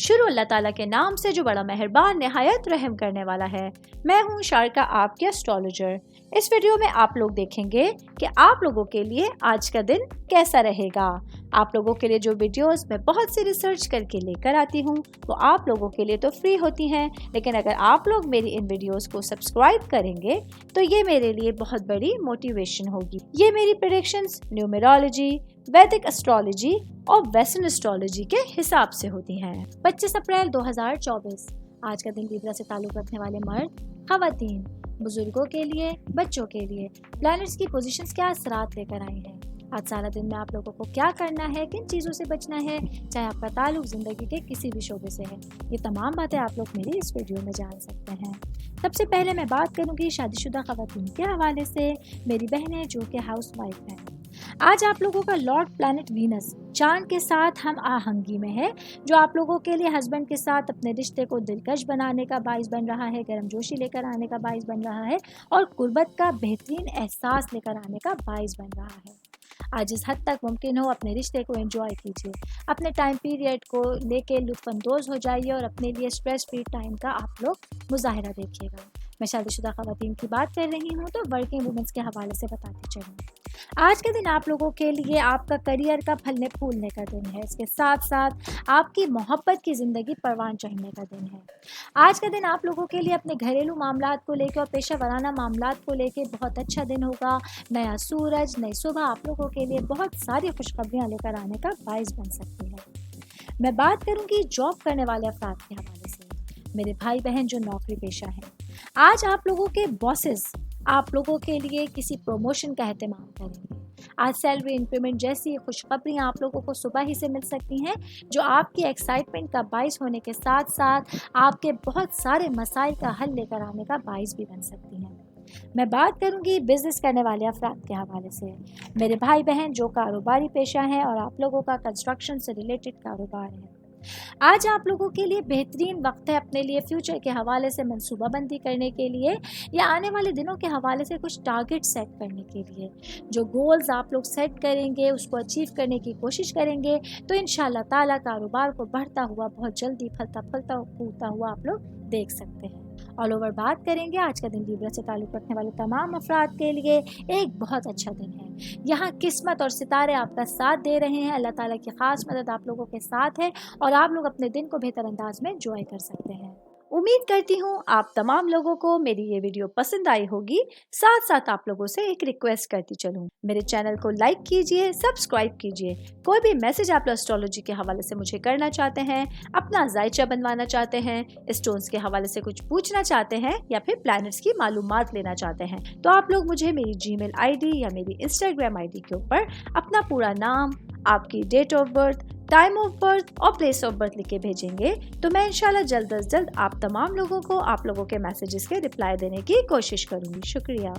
شروع اللہ تعالیٰ کے نام سے جو بڑا مہربان نہایت رحم کرنے والا ہے۔ میں ہوں شارکا، آپ کے اسٹرالوجر۔ اس ویڈیو میں آپ لوگ دیکھیں گے کہ آپ لوگوں کے لیے آج کا دن کیسا رہے گا۔ آپ لوگوں کے لیے جو ویڈیوز میں بہت سی ریسرچ کر کے لے کر آتی ہوں وہ آپ لوگوں کے لیے تو فری ہوتی ہیں، لیکن اگر آپ لوگ میری ان ویڈیوز کو سبسکرائب کریں گے تو یہ میرے لیے بہت بڑی موٹیویشن ہوگی۔ یہ میری پریڈکشنز نیومرولوجی، ویدک اسٹرالوجی اور ویسٹرن اسٹرالوجی کے حساب سے ہوتی ہیں۔ 25 اپریل 2024 آج کا دن لیبرا سے تعلق رکھنے والے مرد، خواتین، بزرگوں کے لیے، بچوں کے لیے پلانٹس کی پوزیشنز کیا اثرات لے کر آئی ہیں۔ آج سارا دن میں آپ لوگوں کو کیا کرنا ہے، کن چیزوں سے بچنا ہے، چاہے آپ کا تعلق زندگی کے کسی بھی شعبے سے ہے، یہ تمام باتیں آپ لوگ میری اس ویڈیو میں جان سکتے ہیں۔ سب سے پہلے میں بات کروں گی شادی شدہ خواتین کے حوالے سے، میری بہنیں جو کہ ہاؤس وائف ہیں۔ آج آپ لوگوں کا لارڈ پلانٹ وینس چاند کے ساتھ ہم آہنگی میں ہے، جو آپ لوگوں کے لیے ہسبینڈ کے ساتھ اپنے رشتے کو دلکش بنانے کا باعث بن رہا ہے، گرم جوشی لے کر آنے کا باعث بن رہا ہے اور قربت کا بہترین احساس لے کر آنے کا باعث بن رہا ہے۔ آج اس حد تک ممکن ہو اپنے رشتے کو انجوائے کیجیے، اپنے ٹائم پیریڈ کو لے کے لطف اندوز ہو جائیے اور اپنے لیے اسٹریس فری ٹائم کا آپ لوگ مظاہرہ دیکھیے گا۔ میں شادی شدہ خواتین کی بات کر رہی ہوں تو ورکنگ وومنس کے حوالے سے بتاتی چلوں۔ آج کے دن آپ لوگوں کے لیے آپ کا کریئر کا پھلنے پھولنے کا دن ہے، اس کے ساتھ ساتھ آپ کی محبت کی زندگی پروان چڑھنے کا دن ہے۔ آج کا دن آپ لوگوں کے لیے اپنے گھریلو معاملات کو لے کے اور پیشہ ورانہ معاملات کو لے کے بہت اچھا دن ہوگا۔ نیا سورج، نئی صبح آپ لوگوں کے لیے بہت ساری خوشخبریاں لے کر آنے کا باعث بن سکتی ہے۔ میں بات کروں گی جاب کرنے والے افراد کے حوالے سے، میرے بھائی بہن جو نوکری پیشہ ہیں۔ آج آپ لوگوں کے باسز آپ لوگوں کے لیے کسی پروموشن کا اہتمام کریں گے۔ آج سیلری انکریمنٹ جیسی خوشخبریاں آپ لوگوں کو صبح ہی سے مل سکتی ہیں، جو آپ کی ایکسائٹمنٹ کا باعث ہونے کے ساتھ ساتھ آپ کے بہت سارے مسائل کا حل لے کر آنے کا باعث بھی بن سکتی ہیں۔ میں بات کروں گی بزنس کرنے والے افراد کے حوالے سے، میرے بھائی بہن جو کاروباری پیشہ ہیں اور آپ لوگوں کا کنسٹرکشن سے ریلیٹڈ کاروبار ہے۔ آج آپ لوگوں کے لیے بہترین وقت ہے اپنے لیے فیوچر کے حوالے سے منصوبہ بندی کرنے کے لیے یا آنے والے دنوں کے حوالے سے کچھ ٹارگٹ سیٹ کرنے کے لیے۔ جو گولز آپ لوگ سیٹ کریں گے اس کو اچیو کرنے کی کوشش کریں گے تو انشاءاللہ تعالیٰ کاروبار کو بڑھتا ہوا بہت جلدی پھلتا پھولتا ہوا آپ لوگ دیکھ سکتے ہیں۔ آل اوور بات کریں گے آج کا دن لیبرا سے تعلق رکھنے والے تمام افراد کے لیے ایک بہت اچھا دن ہے۔ یہاں قسمت اور ستارے آپ کا ساتھ دے رہے ہیں، اللہ تعالیٰ کی خاص مدد آپ لوگوں کے ساتھ ہے اور آپ لوگ اپنے دن کو بہتر انداز میں انجوائے کر سکتے ہیں۔ امید کرتی ہوں آپ تمام لوگوں کو میری یہ ویڈیو پسند آئی ہوگی۔ ساتھ ساتھ آپ لوگوں سے ایک ریکویسٹ کرتی چلوں، میرے چینل کو لائک کیجئے، سبسکرائب کیجئے۔ کوئی بھی میسج آپ اسٹرالوجی کے حوالے سے مجھے کرنا چاہتے ہیں، اپنا ذائچہ بنوانا چاہتے ہیں، اسٹونز کے حوالے سے کچھ پوچھنا چاہتے ہیں یا پھر پلانٹس کی معلومات لینا چاہتے ہیں تو آپ لوگ مجھے میری جی میل آئی ڈی یا میری انسٹاگرام آئی ڈی کے اوپر اپنا پورا نام، آپ کی date of birth, time of birth اور پلیس آف برتھ لکھ کے بھیجیں گے تو میں انشاءاللہ جلد از جلد آپ تمام لوگوں کو آپ لوگوں کے میسیجز کے رپلائی دینے کی کوشش کروں گی۔ شکریہ۔